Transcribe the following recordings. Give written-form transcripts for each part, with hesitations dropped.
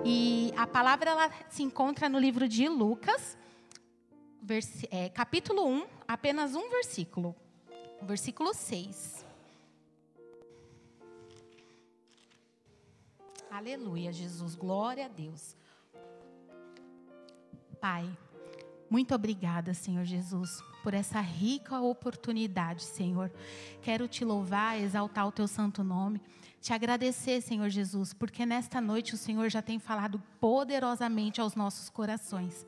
E a palavra ela se encontra no livro de Lucas, capítulo 1, apenas um versículo. Versículo 6. Aleluia, Jesus, glória a Deus. Pai, muito obrigada, Senhor Jesus, por essa rica oportunidade, Senhor. Quero te louvar, exaltar o teu santo nome, te agradecer, Senhor Jesus, porque nesta noite o Senhor já tem falado poderosamente aos nossos corações.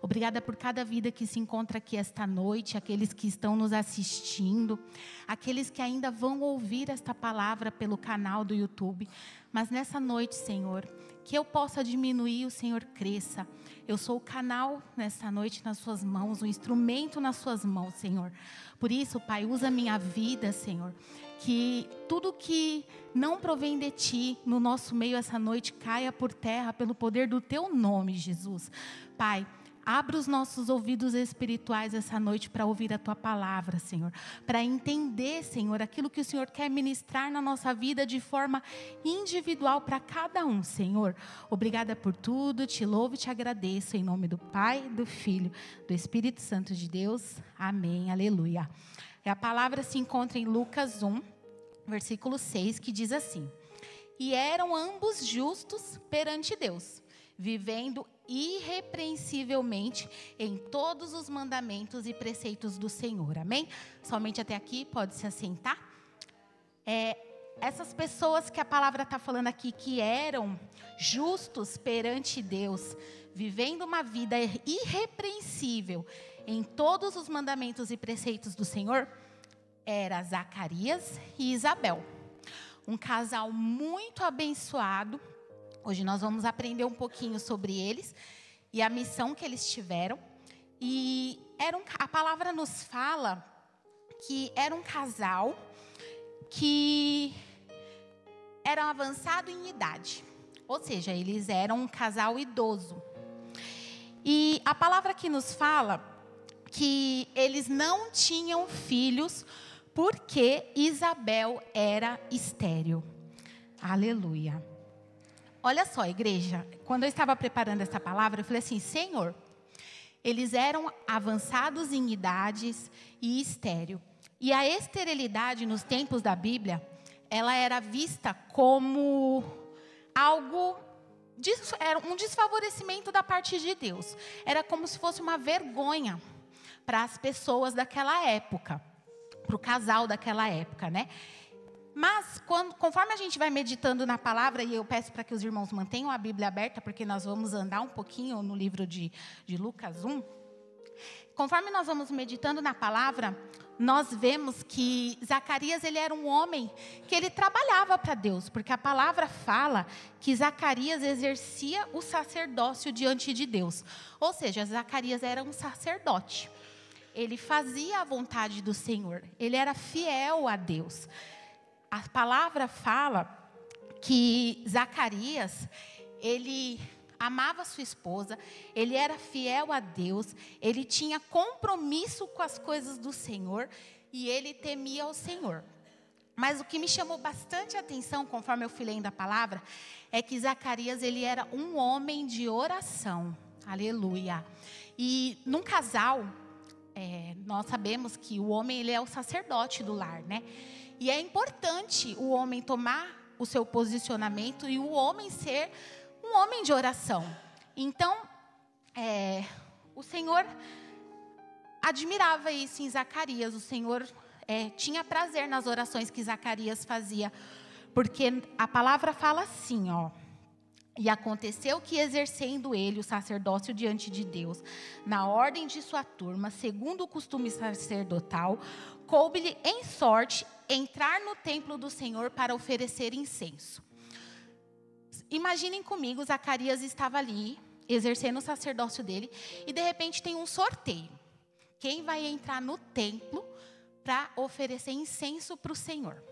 Obrigada por cada vida que se encontra aqui esta noite, aqueles que estão nos assistindo, aqueles que ainda vão ouvir esta palavra pelo canal do YouTube. Mas nessa noite, Senhor, que eu possa diminuir e o Senhor cresça. Eu sou o canal nessa noite nas suas mãos, o instrumento nas suas mãos, Senhor. Por isso, Pai, usa a minha vida, Senhor. Que tudo que não provém de Ti no nosso meio essa noite caia por terra pelo poder do Teu nome, Jesus. Pai, abra os nossos ouvidos espirituais essa noite para ouvir a Tua palavra, Senhor. Para entender, Senhor, aquilo que o Senhor quer ministrar na nossa vida de forma individual para cada um, Senhor. Obrigada por tudo, te louvo e te agradeço. Em nome do Pai, do Filho, do Espírito Santo de Deus. Amém, aleluia. E a palavra se encontra em Lucas 1, versículo 6, que diz assim: E eram ambos justos perante Deus, vivendo irrepreensivelmente em todos os mandamentos e preceitos do Senhor. Amém? Somente até aqui, pode se assentar. Essas pessoas que a palavra está falando aqui, que eram justos perante Deus, vivendo uma vida irrepreensível em todos os mandamentos e preceitos do Senhor, era Zacarias e Isabel. Um casal muito abençoado. Hoje nós vamos aprender um pouquinho sobre eles e a missão que eles tiveram. E a palavra nos fala que era um casal que era avançado em idade. Ou seja, eles eram um casal idoso. E a palavra que nos fala que eles não tinham filhos porque Isabel era estéril. Aleluia. Olha só, igreja, quando eu estava preparando essa palavra, eu falei assim: Senhor, eles eram avançados em idades e estéril. E a esterilidade nos tempos da Bíblia, ela era vista como algo, era um desfavorecimento da parte de Deus. Era como se fosse uma vergonha para as pessoas daquela época, para o casal daquela época, né? Mas, conforme a gente vai meditando na palavra, e eu peço para que os irmãos mantenham a Bíblia aberta, porque nós vamos andar um pouquinho no livro de Lucas 1. Conforme nós vamos meditando na palavra, nós vemos que Zacarias, ele era um homem que ele trabalhava para Deus, porque a palavra fala que Zacarias exercia o sacerdócio diante de Deus. Ou seja, Zacarias era um sacerdote. Ele fazia a vontade do Senhor, ele era fiel a Deus. A palavra fala que Zacarias, ele amava sua esposa, ele era fiel a Deus, ele tinha compromisso com as coisas do Senhor e ele temia o Senhor. Mas o que me chamou bastante atenção, conforme eu fui lendo a palavra, é que Zacarias, ele era um homem de oração. Aleluia. E num casal, nós sabemos que o homem, ele é o sacerdote do lar, né? E é importante o homem tomar o seu posicionamento e o homem ser um homem de oração. Então, o Senhor admirava isso em Zacarias. O Senhor tinha prazer nas orações que Zacarias fazia. Porque a palavra fala assim, ó. E aconteceu que, exercendo ele o sacerdócio diante de Deus, na ordem de sua turma, segundo o costume sacerdotal, coube-lhe em sorte entrar no templo do Senhor para oferecer incenso. Imaginem comigo, Zacarias estava ali, exercendo o sacerdócio dele, e de repente tem um sorteio. Quem vai entrar no templo para oferecer incenso para o Senhor?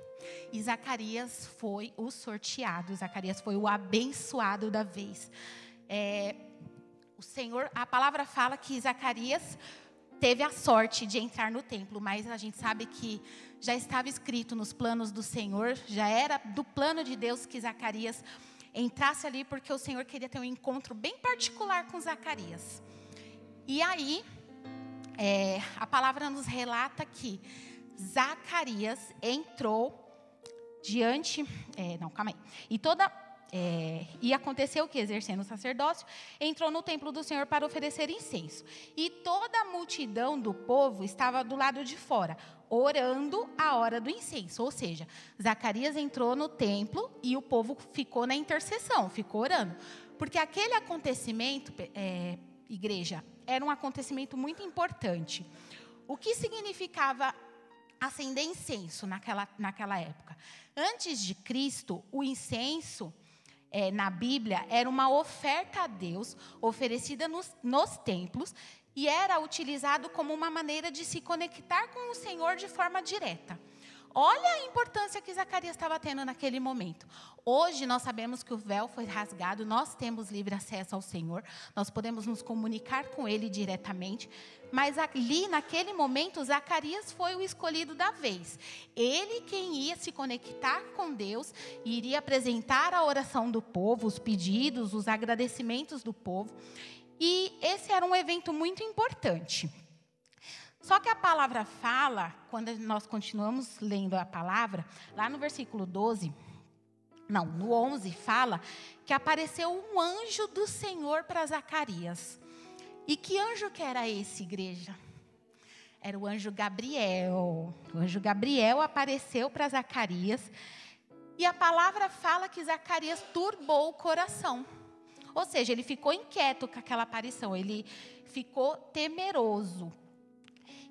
E Zacarias foi o sorteado, Zacarias foi o abençoado da vez. O Senhor, a palavra fala que Zacarias teve a sorte de entrar no templo, mas a gente sabe que já estava escrito nos planos do Senhor, já era do plano de Deus que Zacarias entrasse ali porque o Senhor queria ter um encontro bem particular com Zacarias. E aí, a palavra nos relata que Zacarias entrou diante... E aconteceu que, exercendo o sacerdócio, entrou no templo do Senhor para oferecer incenso. E toda a multidão do povo estava do lado de fora, orando a hora do incenso. Ou seja, Zacarias entrou no templo e o povo ficou na intercessão, ficou orando. Porque aquele acontecimento, igreja, era um acontecimento muito importante. O que significava acender incenso naquela época? Antes de Cristo, o incenso... na Bíblia, era uma oferta a Deus, oferecida nos templos, e era utilizado como uma maneira de se conectar com o Senhor de forma direta. Olha a importância que Zacarias estava tendo naquele momento. Hoje nós sabemos que o véu foi rasgado, nós temos livre acesso ao Senhor, nós podemos nos comunicar com Ele diretamente, mas ali naquele momento Zacarias foi o escolhido da vez. Ele quem ia se conectar com Deus, iria apresentar a oração do povo, os pedidos, os agradecimentos do povo, e esse era um evento muito importante. Só que a palavra fala, quando nós continuamos lendo a palavra, lá no versículo 11, fala que apareceu um anjo do Senhor para Zacarias. E que anjo que era esse, igreja? Era o anjo Gabriel. O anjo Gabriel apareceu para Zacarias. E a palavra fala que Zacarias turbou o coração. Ou seja, ele ficou inquieto com aquela aparição, ele ficou temeroso.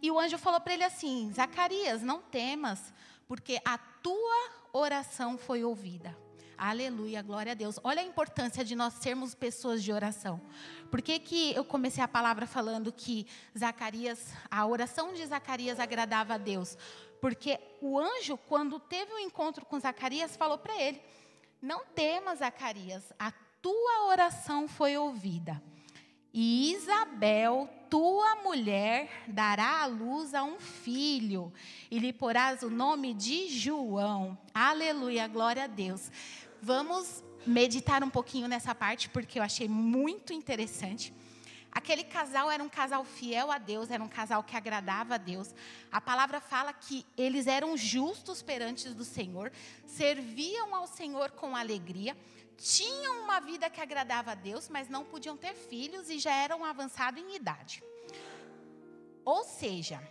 E o anjo falou para ele assim: Zacarias, não temas, porque a tua oração foi ouvida. Aleluia, glória a Deus. Olha a importância de nós sermos pessoas de oração. Por que que eu comecei a palavra falando que a oração de Zacarias agradava a Deus? Porque o anjo, quando teve um encontro com Zacarias, falou para ele: não temas, Zacarias, a tua oração foi ouvida. E Isabel, tua mulher, dará à luz a um filho, e lhe porás o nome de João. Aleluia, glória a Deus. Vamos meditar um pouquinho nessa parte, porque eu achei muito interessante. Aquele casal era um casal fiel a Deus, era um casal que agradava a Deus. A palavra fala que eles eram justos perante do Senhor, serviam ao Senhor com alegria, tinham uma vida que agradava a Deus, mas não podiam ter filhos e já eram avançados em idade. Ou seja,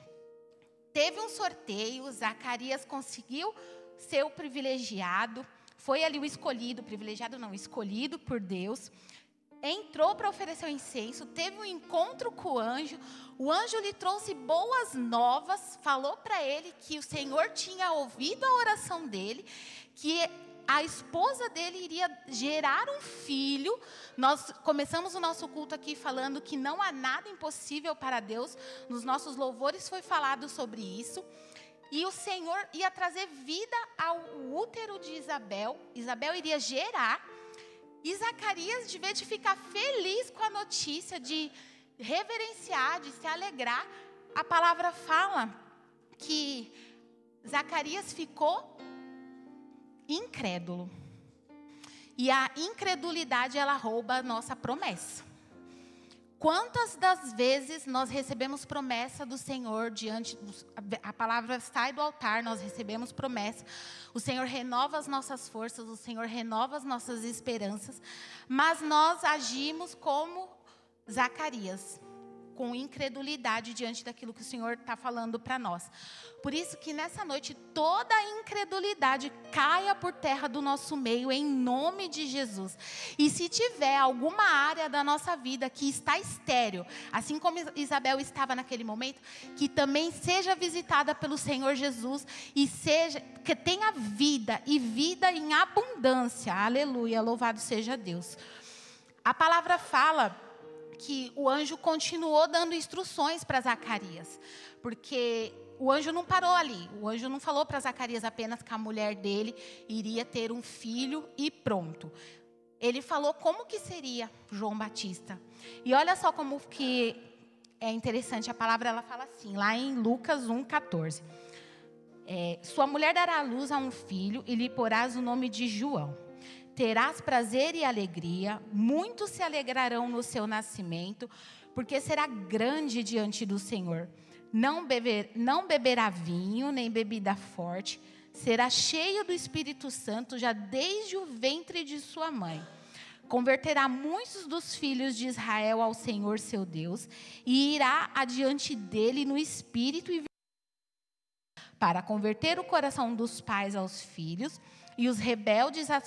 teve um sorteio, Zacarias conseguiu ser o privilegiado, foi ali o escolhido, privilegiado não, escolhido por Deus, entrou para oferecer o incenso, teve um encontro com o anjo lhe trouxe boas novas, falou para ele que o Senhor tinha ouvido a oração dele, que a esposa dele iria gerar um filho. Nós começamos o nosso culto aqui falando que não há nada impossível para Deus. Nos nossos louvores foi falado sobre isso. E o Senhor ia trazer vida ao útero de Isabel. Isabel iria gerar. E Zacarias, de vez de ficar feliz com a notícia, de reverenciar, de se alegrar, a palavra fala que Zacarias ficou incrédulo. E a incredulidade, ela rouba a nossa promessa. Quantas das vezes nós recebemos promessa do Senhor a palavra sai do altar, nós recebemos promessa. O Senhor renova as nossas forças, o Senhor renova as nossas esperanças, mas nós agimos como Zacarias, com incredulidade diante daquilo que o Senhor está falando para nós. Por isso que nessa noite toda a incredulidade caia por terra do nosso meio, em nome de Jesus. E se tiver alguma área da nossa vida que está estéril, assim como Isabel estava naquele momento, que também seja visitada pelo Senhor Jesus e que tenha vida e vida em abundância. Aleluia, louvado seja Deus. A palavra fala que o anjo continuou dando instruções para Zacarias, porque o anjo não parou ali. O anjo não falou para Zacarias apenas que a mulher dele iria ter um filho e pronto. Ele falou como que seria João Batista. E olha só como que é interessante, a palavra ela fala assim, lá em Lucas 1,14. Sua mulher dará à luz a um filho e lhe porás o nome de João. terás prazer e alegria, muitos se alegrarão no seu nascimento, porque será grande diante do Senhor. Não beberá vinho, nem bebida forte, será cheio do Espírito Santo já desde o ventre de sua mãe. Converterá muitos dos filhos de Israel ao Senhor seu Deus, e irá adiante dele no espírito e para converter o coração dos pais aos filhos, e os rebeldes à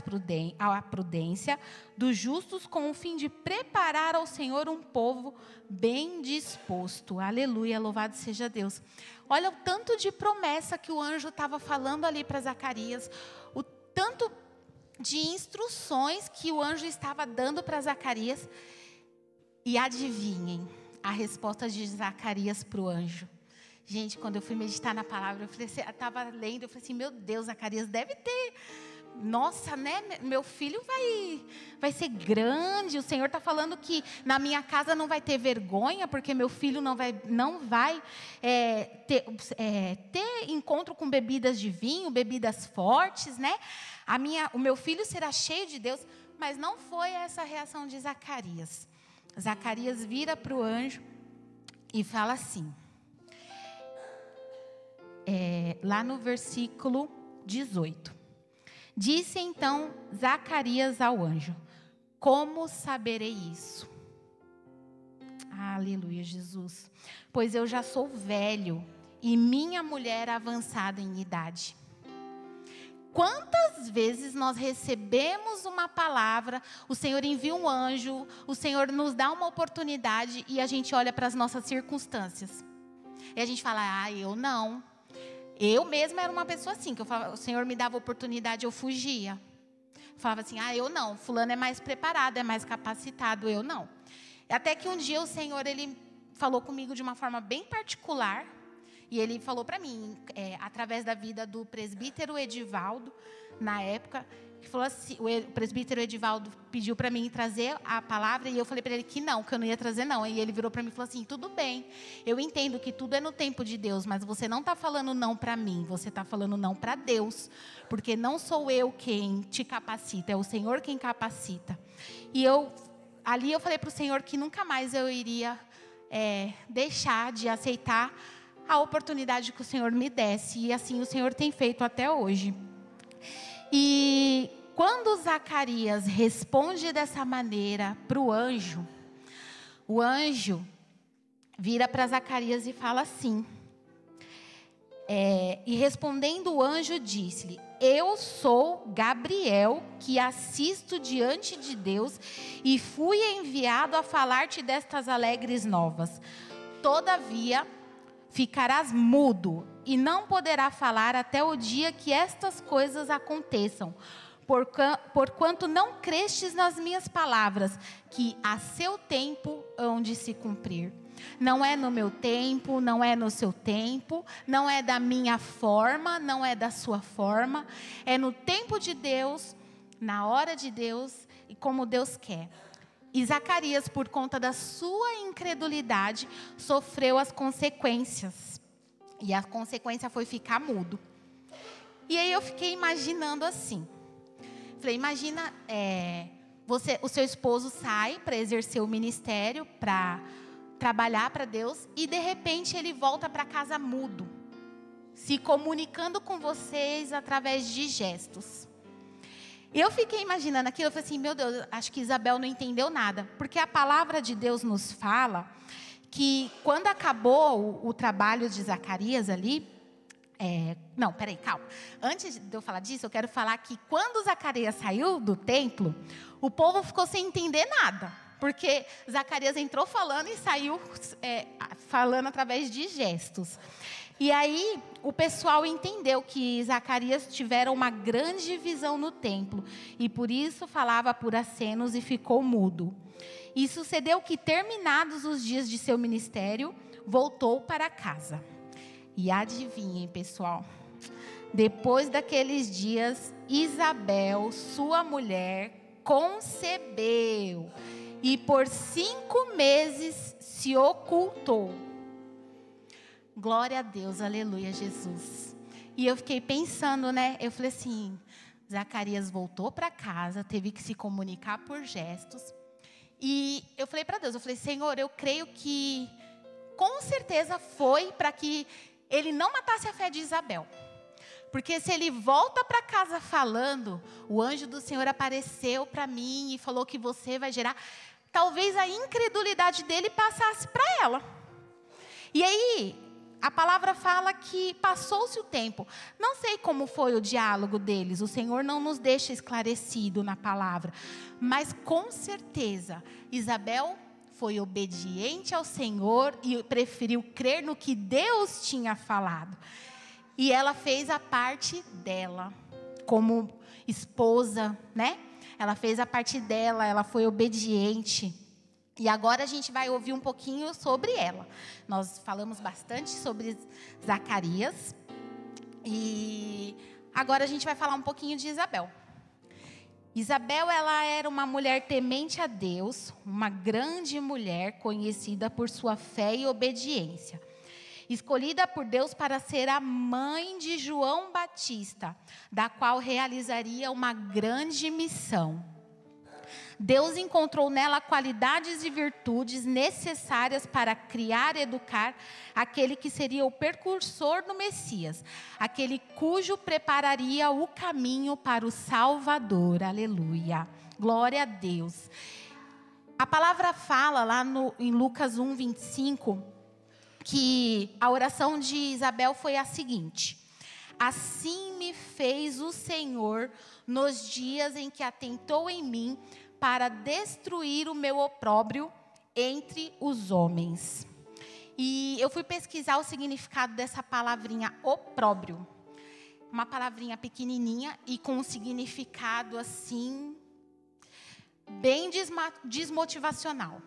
prudência, dos justos, com o fim de preparar ao Senhor um povo bem disposto. Aleluia, louvado seja Deus. Olha o tanto de promessa que o anjo estava falando ali para Zacarias, o tanto de instruções que o anjo estava dando para Zacarias. E adivinhem a resposta de Zacarias para o anjo. Gente, quando eu fui meditar na palavra, eu estava lendo, eu falei assim, meu Deus, Zacarias deve ter, nossa, né, meu filho vai ser grande, o Senhor está falando que na minha casa não vai ter vergonha, porque meu filho não vai ter encontro com bebidas de vinho, bebidas fortes, né, o meu filho será cheio de Deus, mas não foi essa a reação de Zacarias. Zacarias vira para o anjo e fala assim, lá no versículo 18. Disse então Zacarias ao anjo, como saberei isso? Aleluia, Jesus. Pois eu já sou velho e minha mulher avançada em idade. Quantas vezes nós recebemos uma palavra, o Senhor envia um anjo, o Senhor nos dá uma oportunidade e a gente olha para as nossas circunstâncias. E a gente fala, eu não. Eu mesma era uma pessoa assim, que eu falava, o Senhor me dava oportunidade, eu fugia. Eu falava assim, eu não, fulano é mais preparado, é mais capacitado, eu não. Até que um dia o Senhor, Ele falou comigo de uma forma bem particular, e Ele falou para mim, através da vida do presbítero Edivaldo, na época, que falou assim, o presbítero Edivaldo pediu para mim trazer a palavra, e eu falei para ele que eu não ia trazer não. E ele virou para mim e falou assim, tudo bem, eu entendo que tudo é no tempo de Deus, mas você não está falando não para mim, você está falando não para Deus, porque não sou eu quem te capacita, é o Senhor quem capacita. E ali eu falei para o Senhor que nunca mais eu iria deixar de aceitar a oportunidade que o Senhor me desse, e assim o Senhor tem feito até hoje. E quando Zacarias responde dessa maneira para o anjo vira para Zacarias e fala assim, e respondendo o anjo disse-lhe, eu sou Gabriel, que assisto diante de Deus, e fui enviado a falar-te destas alegres novas. Todavia, ficarás mudo e não poderá falar até o dia que estas coisas aconteçam, porquanto não crestes nas minhas palavras, que a seu tempo hão de se cumprir. Não é no meu tempo, não é no seu tempo, não é da minha forma, não é da sua forma, é no tempo de Deus, na hora de Deus e como Deus quer. E Zacarias, por conta da sua incredulidade, sofreu as consequências. E a consequência foi ficar mudo. E aí eu fiquei imaginando assim. Falei, imagina, o seu esposo sai para exercer o ministério, para trabalhar para Deus, e de repente ele volta para casa mudo, se comunicando com vocês através de gestos. Eu fiquei imaginando aquilo, eu falei assim, meu Deus, acho que Isabel não entendeu nada. Porque a palavra de Deus nos fala que quando acabou o trabalho de Zacarias ali, não, peraí, calma. Antes de eu falar disso, eu quero falar que quando Zacarias saiu do templo, o povo ficou sem entender nada. Porque Zacarias entrou falando e saiu falando através de gestos. E aí, o pessoal entendeu que Zacarias tivera uma grande visão no templo. E por isso falava por acenos e ficou mudo. E sucedeu que, terminados os dias de seu ministério, voltou para casa. E adivinhem, pessoal, depois daqueles dias, Isabel, sua mulher, concebeu. E por 5 meses se ocultou. Glória a Deus, aleluia, Jesus. E eu fiquei pensando, né? Eu falei assim, Zacarias voltou para casa, teve que se comunicar por gestos. E eu falei para Deus, Senhor, eu creio que com certeza foi para que ele não matasse a fé de Isabel. Porque se ele volta para casa falando, o anjo do Senhor apareceu para mim e falou que você vai gerar, talvez a incredulidade dele passasse para ela. E aí, a palavra fala que passou-se o tempo. Não sei como foi o diálogo deles, o Senhor não nos deixa esclarecido na palavra. Mas com certeza, Isabel foi obediente ao Senhor e preferiu crer no que Deus tinha falado. E ela fez a parte dela, como esposa, né? Ela fez a parte dela, ela foi obediente. E agora a gente vai ouvir um pouquinho sobre ela. Nós falamos bastante sobre Zacarias. E agora a gente vai falar um pouquinho de Isabel. Isabel, ela era uma mulher temente a Deus, uma grande mulher conhecida por sua fé e obediência. Escolhida por Deus para ser a mãe de João Batista, da qual realizaria uma grande missão. Deus encontrou nela qualidades e virtudes necessárias para criar e educar aquele que seria o precursor do Messias, aquele cujo prepararia o caminho para o Salvador. Aleluia. Glória a Deus. A palavra fala lá em Lucas 1:25, que a oração de Isabel foi a seguinte: assim me fez o Senhor nos dias em que atentou em mim para destruir o meu opróbrio entre os homens. E eu fui pesquisar o significado dessa palavrinha opróbrio. Uma palavrinha pequenininha e com um significado assim, bem desmotivacional.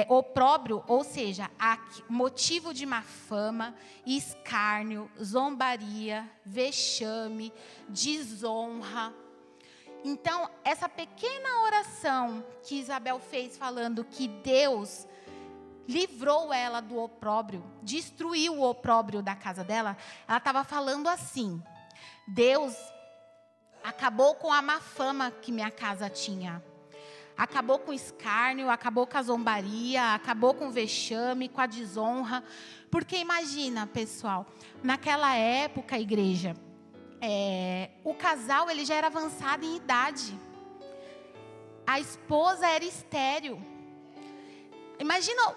Opróbrio, ou seja, motivo de má fama, escárnio, zombaria, vexame, desonra. Então, essa pequena oração que Isabel fez falando que Deus livrou ela do opróbrio, destruiu o opróbrio da casa dela, ela estava falando assim: Deus acabou com a má fama que minha casa tinha. Acabou com o escárnio, acabou com a zombaria, acabou com o vexame, com a desonra. Porque imagina, pessoal, naquela época, igreja, o casal ele já era avançado em idade. A esposa era estéril. Imagina,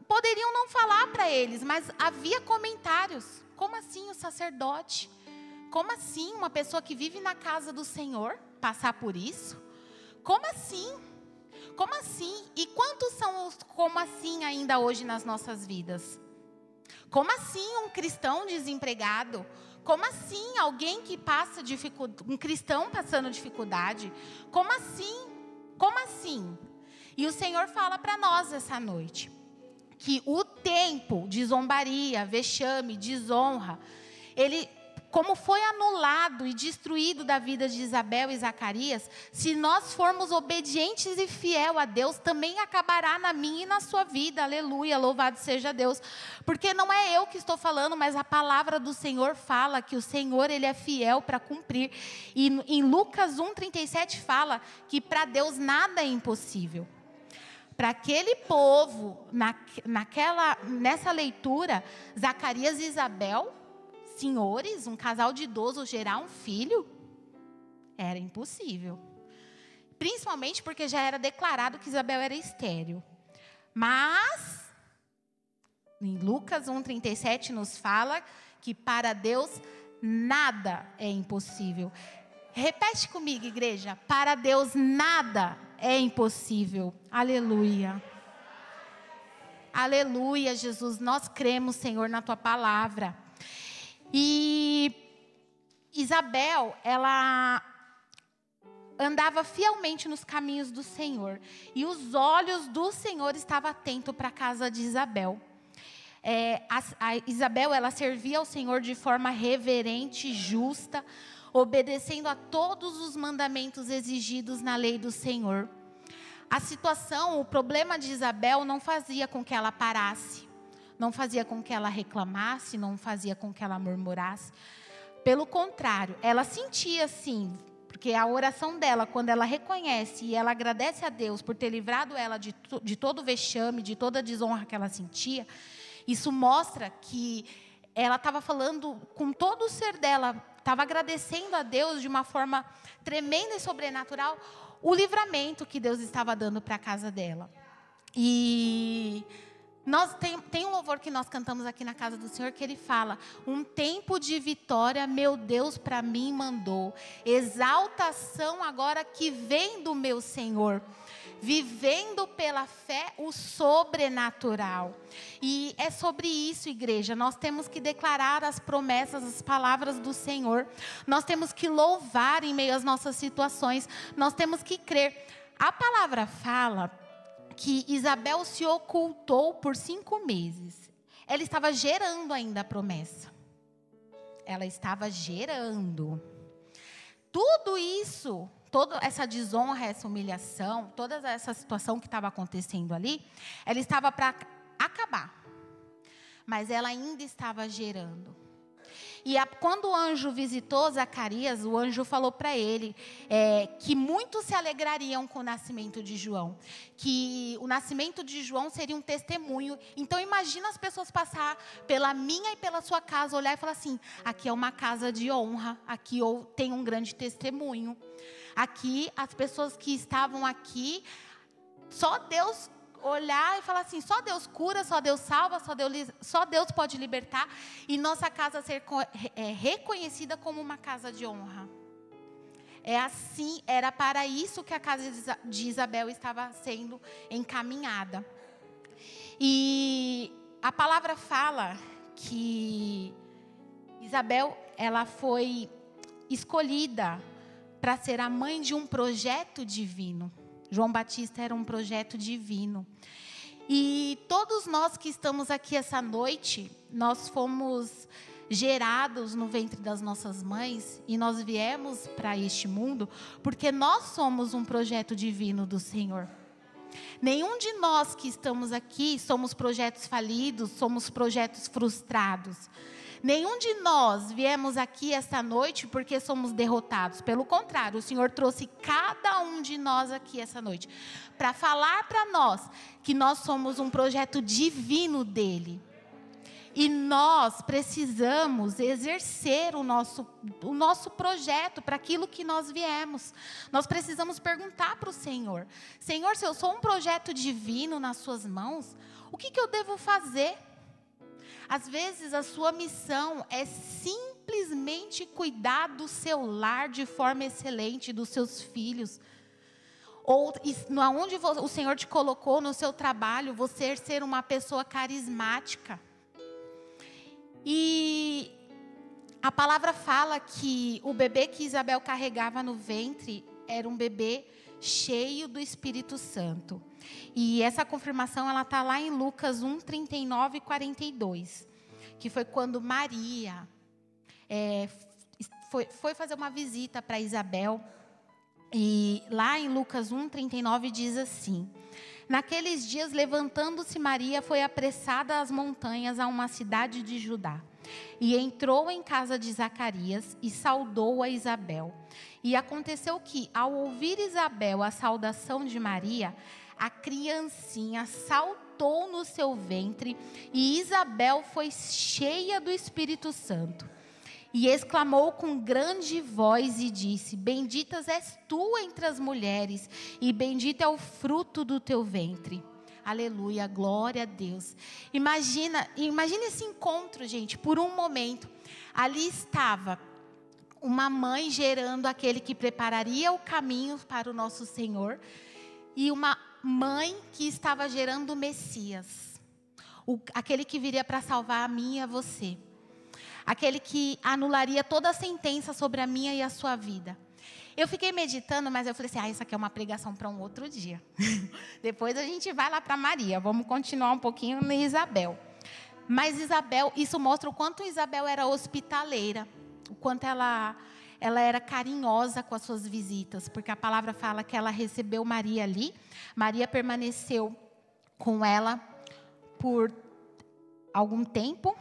poderiam não falar para eles, mas havia comentários. Como assim o sacerdote? Como assim uma pessoa que vive na casa do Senhor passar por isso? Como assim? Como assim? E quantos são os como assim ainda hoje nas nossas vidas? Como assim um cristão desempregado? Como assim alguém que passa dificuldade, um cristão passando dificuldade? Como assim? Como assim? E o Senhor fala para nós essa noite que o tempo de zombaria, vexame, desonra, como foi anulado e destruído da vida de Isabel e Zacarias, se nós formos obedientes e fiel a Deus, também acabará na minha e na sua vida. Aleluia, louvado seja Deus. Porque não é eu que estou falando, mas a palavra do Senhor fala que o Senhor, Ele é fiel para cumprir. E em Lucas 1:37 fala que para Deus nada é impossível. Para aquele povo, nessa leitura, Zacarias e Isabel, senhores, um casal de idosos gerar um filho, era impossível. Principalmente porque já era declarado que Isabel era estéril. Mas, em Lucas 1:37 nos fala que para Deus nada é impossível. Repete comigo, igreja. Para Deus nada é impossível. Aleluia. Aleluia, Jesus. Nós cremos, Senhor, na Tua palavra. E Isabel, ela andava fielmente nos caminhos do Senhor. E os olhos do Senhor estavam atentos para a casa de Isabel. A Isabel, ela servia ao Senhor de forma reverente e justa, obedecendo a todos os mandamentos exigidos na lei do Senhor. A situação, o problema de Isabel não fazia com que ela parasse. Não fazia com que ela reclamasse, não fazia com que ela murmurasse. Pelo contrário, ela sentia sim, porque a oração dela, quando ela reconhece e ela agradece a Deus por ter livrado ela de todo o vexame, de toda a desonra que ela sentia, isso mostra que ela estava falando com todo o ser dela, estava agradecendo a Deus de uma forma tremenda e sobrenatural, o livramento que Deus estava dando para a casa dela. E tem um louvor que nós cantamos aqui na casa do Senhor, que ele fala: um tempo de vitória, meu Deus para mim mandou, exaltação agora que vem do meu Senhor, vivendo pela fé o sobrenatural. E é sobre isso, igreja, nós temos que declarar as promessas, as palavras do Senhor, nós temos que louvar em meio às nossas situações, nós temos que crer. A palavra fala que Isabel se ocultou por 5 meses. Ela estava gerando ainda a promessa. Ela estava gerando. Tudo isso, toda essa desonra, essa humilhação, toda essa situação que estava acontecendo ali, ela estava para acabar. Mas ela ainda estava gerando. E quando o anjo visitou Zacarias, o anjo falou para ele que muitos se alegrariam com o nascimento de João. Que o nascimento de João seria um testemunho. Então imagina as pessoas passar pela minha e pela sua casa, olhar e falar assim: aqui é uma casa de honra, aqui tem um grande testemunho. Aqui as pessoas que estavam aqui, só Deus olhar e falar assim: só Deus cura, só Deus salva, só Deus pode libertar, e nossa casa ser reconhecida como uma casa de honra. É assim, era para isso que a casa de Isabel estava sendo encaminhada. E a palavra fala que Isabel, ela foi escolhida para ser a mãe de um projeto divino. João Batista era um projeto divino. E todos nós que estamos aqui essa noite, nós fomos gerados no ventre das nossas mães e nós viemos para este mundo porque nós somos um projeto divino do Senhor. Nenhum de nós que estamos aqui somos projetos falidos, somos projetos frustrados. Nenhum de nós viemos aqui esta noite porque somos derrotados. Pelo contrário, o Senhor trouxe cada um de nós aqui essa noite para falar para nós que nós somos um projeto divino dele. E nós precisamos exercer o nosso projeto para aquilo que nós viemos. Nós precisamos perguntar para o Senhor: Senhor, se eu sou um projeto divino nas suas mãos, o que eu devo fazer? Às vezes a sua missão é simplesmente cuidar do seu lar de forma excelente, dos seus filhos. Ou onde o Senhor te colocou no seu trabalho, você ser uma pessoa carismática. E a palavra fala que o bebê que Isabel carregava no ventre era um bebê cheio do Espírito Santo. E essa confirmação ela está lá em Lucas 1, 39 e 42. Que foi quando Maria foi fazer uma visita para Isabel. E lá em Lucas 1, 39 diz assim: naqueles dias, levantando-se Maria, foi apressada às montanhas a uma cidade de Judá. E entrou em casa de Zacarias e saudou a Isabel. E aconteceu que, ao ouvir Isabel a saudação de Maria, a criancinha saltou no seu ventre e Isabel foi cheia do Espírito Santo. E exclamou com grande voz e disse: benditas és tu entre as mulheres, e bendito é o fruto do teu ventre. Aleluia, glória a Deus. Imagina esse encontro, gente, por um momento. Ali estava uma mãe gerando aquele que prepararia o caminho para o nosso Senhor, e uma mãe que estava gerando o Messias, aquele que viria para salvar a mim e a você. Aquele que anularia toda a sentença sobre a minha e a sua vida. Eu fiquei meditando, mas eu falei assim: isso aqui é uma pregação para um outro dia. Depois a gente vai lá para Maria. Vamos continuar um pouquinho em Isabel. Mas Isabel, isso mostra o quanto Isabel era hospitaleira. O quanto ela era carinhosa com as suas visitas. Porque a palavra fala que ela recebeu Maria ali. Maria permaneceu com ela por algum tempo,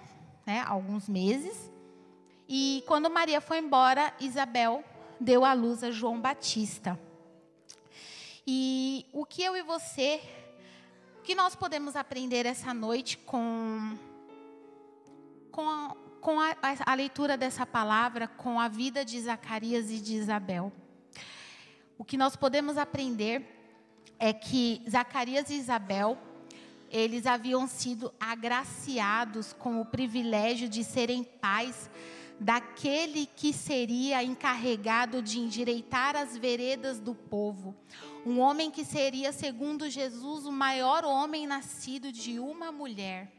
alguns meses. E quando Maria foi embora, Isabel deu à luz a João Batista. E o que eu e você, o que nós podemos aprender essa noite com a leitura dessa palavra, com a vida de Zacarias e de Isabel? O que nós podemos aprender é que Zacarias e Isabel, eles haviam sido agraciados com o privilégio de serem pais daquele que seria encarregado de endireitar as veredas do povo. Um homem que seria, segundo Jesus, o maior homem nascido de uma mulher.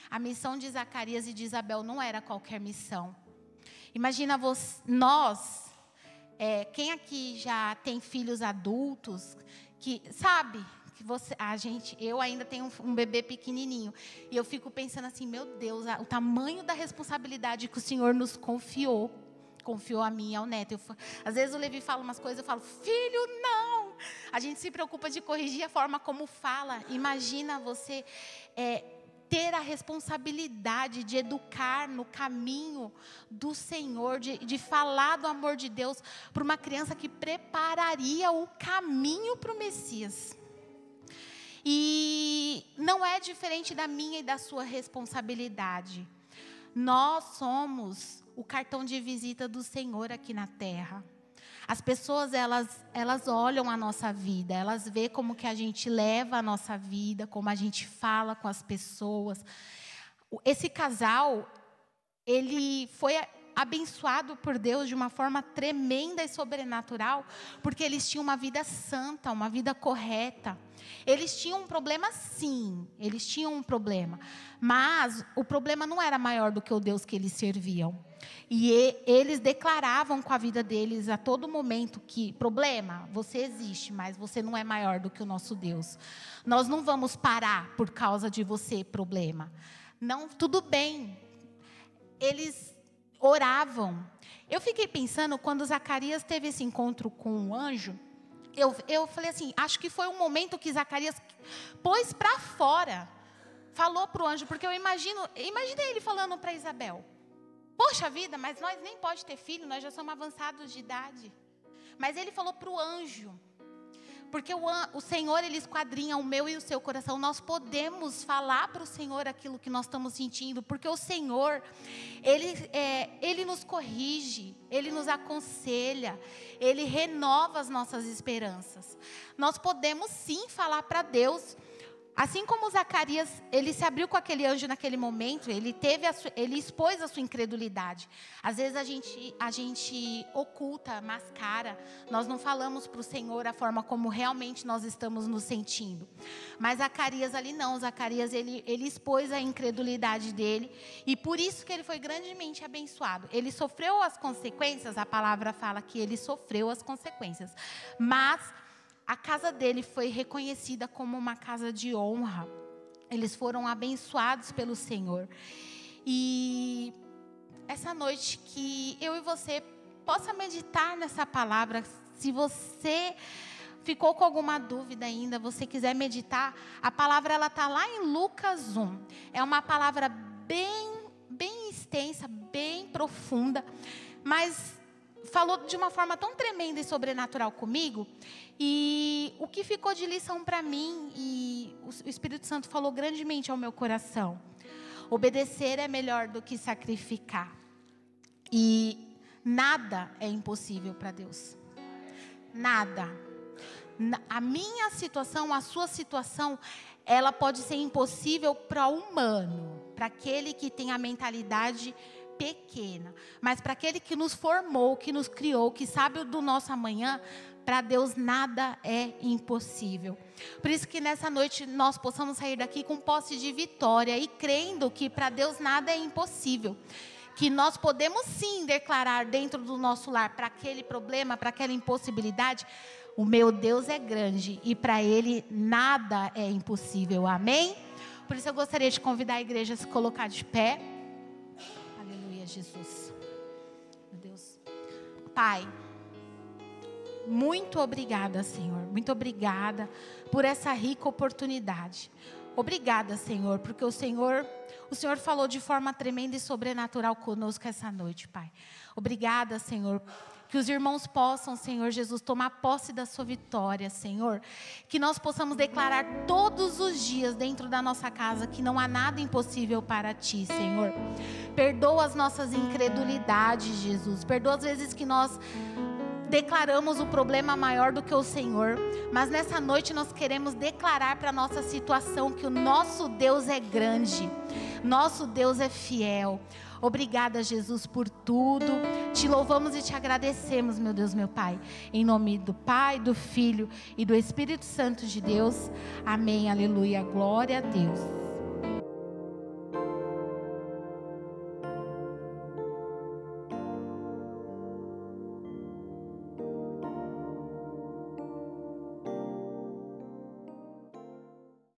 A missão de Zacarias e de Isabel não era qualquer missão. Imagina nós, quem aqui já tem filhos adultos, que sabe que eu ainda tenho um bebê pequenininho, e eu fico pensando assim, meu Deus, o tamanho da responsabilidade que o Senhor nos confiou a mim e ao neto. Às vezes o Levi fala umas coisas, eu falo, filho, não. A gente se preocupa de corrigir a forma como fala. Imagina você ter a responsabilidade de educar no caminho do Senhor, de falar do amor de Deus para uma criança que prepararia o caminho para o Messias. E não é diferente da minha e da sua responsabilidade. Nós somos o cartão de visita do Senhor aqui na terra. As pessoas, elas olham a nossa vida, elas veem como que a gente leva a nossa vida, como a gente fala com as pessoas. Esse casal, ele foi abençoado por Deus de uma forma tremenda e sobrenatural, porque eles tinham uma vida santa, uma vida correta. Eles tinham um problema, sim, eles tinham um problema, mas o problema não era maior do que o Deus que eles serviam. E eles declaravam com a vida deles a todo momento que, problema, você existe, mas você não é maior do que o nosso Deus. Nós não vamos parar por causa de você, problema. Não, tudo bem. Eles oravam. Eu fiquei pensando, quando Zacarias teve esse encontro com o anjo, eu falei assim, acho que foi um momento que Zacarias pôs para fora, falou para o anjo, porque eu imaginei ele falando para Isabel, poxa vida, mas nós nem pode ter filho, nós já somos avançados de idade. Mas ele falou para o anjo, porque o Senhor, ele esquadrinha o meu e o seu coração. Nós podemos falar para o Senhor aquilo que nós estamos sentindo, porque o Senhor, Ele nos corrige, Ele nos aconselha, Ele renova as nossas esperanças. Nós podemos sim falar para Deus. Assim como Zacarias, ele se abriu com aquele anjo naquele momento, ele expôs a sua incredulidade. Às vezes a gente oculta, mascara, nós não falamos para o Senhor a forma como realmente nós estamos nos sentindo. Mas Zacarias ali não, Zacarias ele expôs a incredulidade dele, e por isso que ele foi grandemente abençoado. Ele sofreu as consequências, a palavra fala que ele sofreu as consequências, mas a casa dele foi reconhecida como uma casa de honra. Eles foram abençoados pelo Senhor. E essa noite que eu e você possa meditar nessa palavra. Se você ficou com alguma dúvida ainda, você quiser meditar, a palavra ela está lá em Lucas 1. É uma palavra bem extensa, bem profunda, mas falou de uma forma tão tremenda e sobrenatural comigo. E o que ficou de lição para mim, e o Espírito Santo falou grandemente ao meu coração: obedecer é melhor do que sacrificar. E nada é impossível para Deus. Nada. A minha situação, a sua situação, ela pode ser impossível para o humano, para aquele que tem a mentalidade pequena, mas para aquele que nos formou, que nos criou, que sabe do nosso amanhã, para Deus nada é impossível. Por isso que nessa noite nós possamos sair daqui com posse de vitória e crendo que para Deus nada é impossível. Que nós podemos sim declarar dentro do nosso lar, para aquele problema, para aquela impossibilidade: o meu Deus é grande e para Ele nada é impossível. Amém? Por isso eu gostaria de convidar a igreja a se colocar de pé. Jesus, meu Deus, Pai, muito obrigada, Senhor, muito obrigada por essa rica oportunidade. Obrigada, Senhor, porque o Senhor O Senhor falou de forma tremenda e sobrenatural conosco essa noite, Pai. Obrigada, Senhor. Que os irmãos possam, Senhor Jesus, tomar posse da sua vitória, Senhor. Que nós possamos declarar todos os dias dentro da nossa casa que não há nada impossível para Ti, Senhor. Perdoa as nossas incredulidades, Jesus. Perdoa as vezes que nós declaramos o problema maior do que o Senhor. Mas nessa noite nós queremos declarar para a nossa situação que o nosso Deus é grande. Nosso Deus é fiel. Obrigada, Jesus, por tudo. Te louvamos e te agradecemos, meu Deus, meu Pai. Em nome do Pai, do Filho e do Espírito Santo de Deus. Amém, aleluia, glória a Deus.